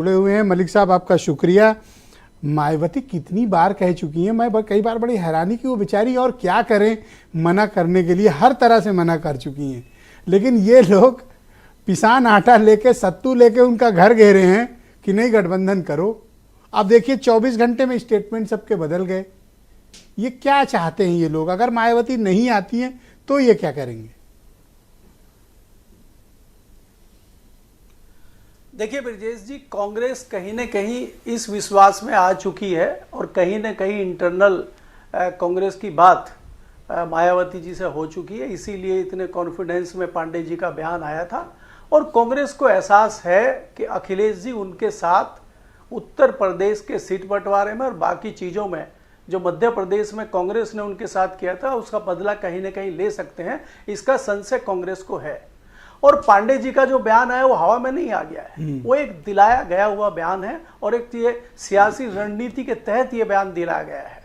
जुड़े हुए हैं। मलिक साहब, आपका शुक्रिया। मायावती कितनी बार कह चुकी हैं, मैं कई बार बड़ी हैरानी की वो बेचारी और क्या करें, मना करने के लिए हर तरह से मना कर चुकी हैं, लेकिन ये लोग पिसान आटा लेके सत्तू लेके उनका घर घेरे हैं कि नहीं गठबंधन करो। अब देखिए 24 घंटे में स्टेटमेंट सबके बदल गए। ये क्या चाहते हैं ये लोग? अगर मायावती नहीं आती हैं तो ये क्या करेंगे? देखिए ब्रजेश जी, कांग्रेस कहीं न कहीं इस विश्वास में आ चुकी है और कहीं न कहीं इंटरनल कांग्रेस की बात मायावती जी से हो चुकी है। इसीलिए इतने कॉन्फिडेंस में पांडे जी का बयान आया था और कांग्रेस को एहसास है कि अखिलेश जी उनके साथ उत्तर प्रदेश के सीट बंटवारे में और बाकी चीज़ों में जो मध्य प्रदेश में कांग्रेस ने उनके साथ किया था उसका बदला कहीं न कहीं ले सकते हैं, इसका संशय कांग्रेस को है। और पांडे जी का जो बयान है वो हवा में नहीं आ गया है, वो एक दिलाया गया हुआ बयान है और एक ये सियासी रणनीति के तहत ये बयान दिलाया गया है।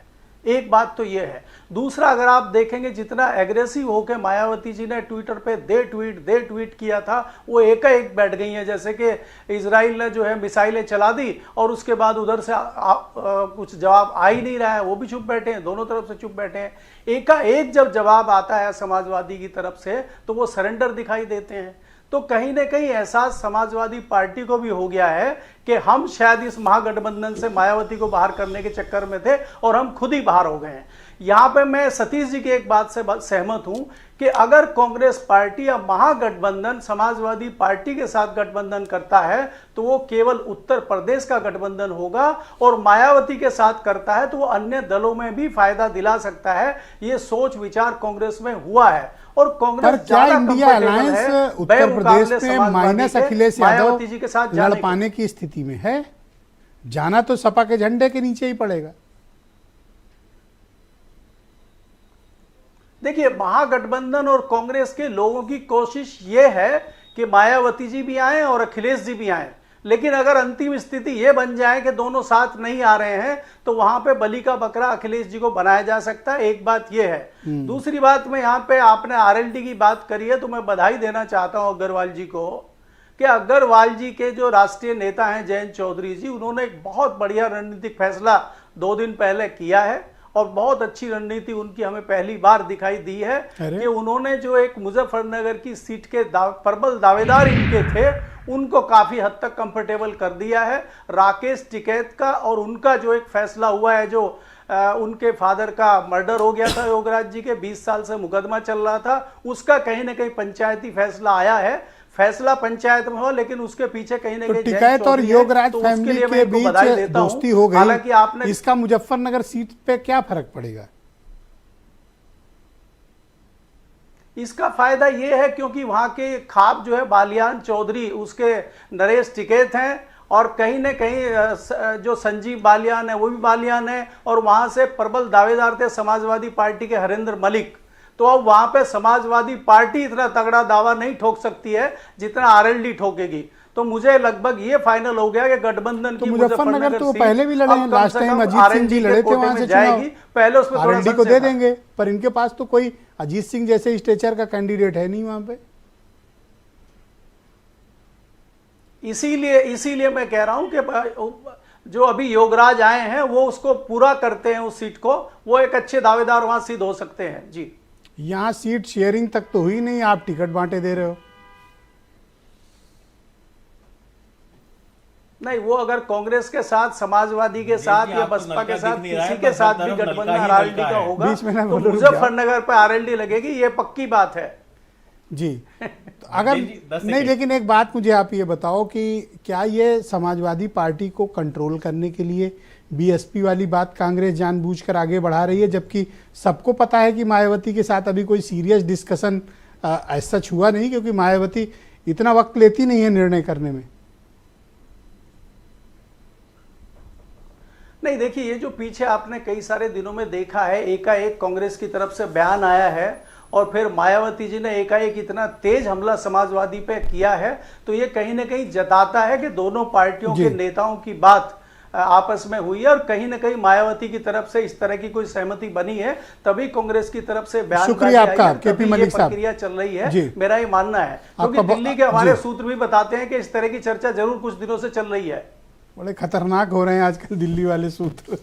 एक बात तो ये है। दूसरा, अगर आप देखेंगे जितना एग्रेसिव होकर मायावती जी ने ट्विटर पे दे ट्वीट किया था, वो एकाएक बैठ गई हैं। जैसे कि इजराइल ने जो है मिसाइलें चला दी और उसके बाद उधर से कुछ जवाब आ ही नहीं रहा है, वो भी चुप बैठे हैं, दोनों तरफ से चुप बैठे हैं। एकाएक जब जवाब आता है समाजवादी की तरफ से तो वो सरेंडर दिखाई देते हैं। तो कहीं ना कहीं एहसास समाजवादी पार्टी को भी हो गया है कि हम शायद इस महागठबंधन से मायावती को बाहर करने के चक्कर में थे और हम खुद ही बाहर हो गए हैं। यहाँ पे मैं सतीश जी की एक बात से सहमत हूं कि अगर कांग्रेस पार्टी या महागठबंधन समाजवादी पार्टी के साथ गठबंधन करता है तो वो केवल उत्तर प्रदेश का गठबंधन होगा और मायावती के साथ करता है तो वो अन्य दलों में भी फायदा दिला सकता है। ये सोच विचार कांग्रेस में हुआ है और कांग्रेस क्या इंडिया अलायंस उत्तर प्रदेश में माइनस अखिलेश यादव जी के साथ लड़ पाने की स्थिति में है? जाना तो सपा के झंडे के नीचे ही पड़ेगा। देखिए, महागठबंधन और कांग्रेस के लोगों की कोशिश ये है कि मायावती जी भी आए और अखिलेश जी भी आए, लेकिन अगर अंतिम स्थिति ये बन जाए कि दोनों साथ नहीं आ रहे हैं तो वहां पे बलि का बकरा अखिलेश जी को बनाया जा सकता है। एक बात ये है। दूसरी बात, मैं यहाँ पे आपने आरएलडी की बात करी है तो मैं बधाई देना चाहता हूँ अग्रवाल जी को कि अग्रवाल जी के जो राष्ट्रीय नेता हैं जयंत चौधरी जी, उन्होंने एक बहुत बढ़िया रणनीतिक फैसला 2 दिन पहले किया है और बहुत अच्छी रणनीति उनकी हमें पहली बार दिखाई दी है कि उन्होंने जो एक मुजफ्फरनगर की सीट के प्रबल दावेदार इनके थे उनको काफी हद तक कंफर्टेबल कर दिया है। राकेश टिकैत का और उनका जो एक फैसला हुआ है, जो उनके फादर का मर्डर हो गया था योगराज जी के, 20 साल से मुकदमा चल रहा था, उसका कहीं ना कहीं पंचायती फैसला आया है। फैसला पंचायत में हो लेकिन उसके पीछे कहीं ना कहीं टिकैत और योगराज फैमिली के बीच दोस्ती हो गई। हालांकि आपने इसका मुजफ्फरनगर सीट पे क्या फर्क पड़ेगा? इसका फायदा ये है क्योंकि वहां के खाप जो है बालियान चौधरी, उसके नरेश टिकैत हैं और कहीं न कहीं जो संजीव बालियान है वो भी बालियान है और वहां से प्रबल दावेदार थे समाजवादी पार्टी के हरेंद्र मलिक। तो अब वहां पे समाजवादी पार्टी इतना तगड़ा दावा नहीं ठोक सकती है जितना आरएलडी ठोकेगी। तो मुझे लगभग ये फाइनल हो गया कि गठबंधन की मुजफ्फरनगर तो पहले भी लड़े हैं, लास्ट टाइम अजीत सिंह जी लड़े थे वहां से जाएगी, पहले उसमें आरएलडी को दे देंगे, पर इनके पास तो कोई अजीत सिंह जैसे स्टेचर का कैंडिडेट है नहीं वहां पे। इसीलिए मैं कह रहा हूं कि जो अभी योगराज आए हैं वो उसको पूरा करते हैं, उस सीट को, वो एक अच्छे दावेदार वहां सिद्ध हो सकते हैं। जी, यहां सीट शेयरिंग तक तो हुई नहीं, आप टिकट बांटे दे रहे हो। नहीं, वो अगर कांग्रेस के साथ, समाजवादी के साथ या बसपा के साथ, किसी के साथ भी गठबंधन आरएलडी का होगा तो मुजफ्फरनगर पे आरएलडी लगेगी, ये पक्की बात है। जी, तो अगर नहीं, लेकिन एक बात मुझे आप ये बताओ कि क्या ये समाजवादी पार्टी को कंट्रोल करने के लिए बीएसपी वाली बात कांग्रेस जानबूझकर आगे बढ़ा रही है, जबकि सबको पता है कि मायावती के साथ अभी कोई सीरियस डिस्कशन ऐसा हुआ नहीं, क्योंकि मायावती इतना वक्त लेती नहीं है निर्णय करने में। नहीं, देखिए, ये जो पीछे आपने कई सारे दिनों में देखा है, एकाएक कांग्रेस की तरफ से बयान आया है और फिर मायावती जी ने एकाएक इतना तेज हमला समाजवादी पे किया है, तो ये कहीं ना कहीं जताता है कि दोनों पार्टियों के नेताओं की बात आपस में हुई है और कहीं ना कहीं मायावती की तरफ से इस तरह की कोई सहमति बनी है, तभी कांग्रेस की तरफ से बयान शुक्रिया आपका केपी मलिक साहब, प्रक्रिया चल रही है, मेरा ये मानना है। क्योंकि दिल्ली के हमारे सूत्र भी बताते हैं कि इस तरह की चर्चा जरूर कुछ दिनों से चल रही है। बड़े खतरनाक हो रहे हैं आजकल दिल्ली वाले सूत्र।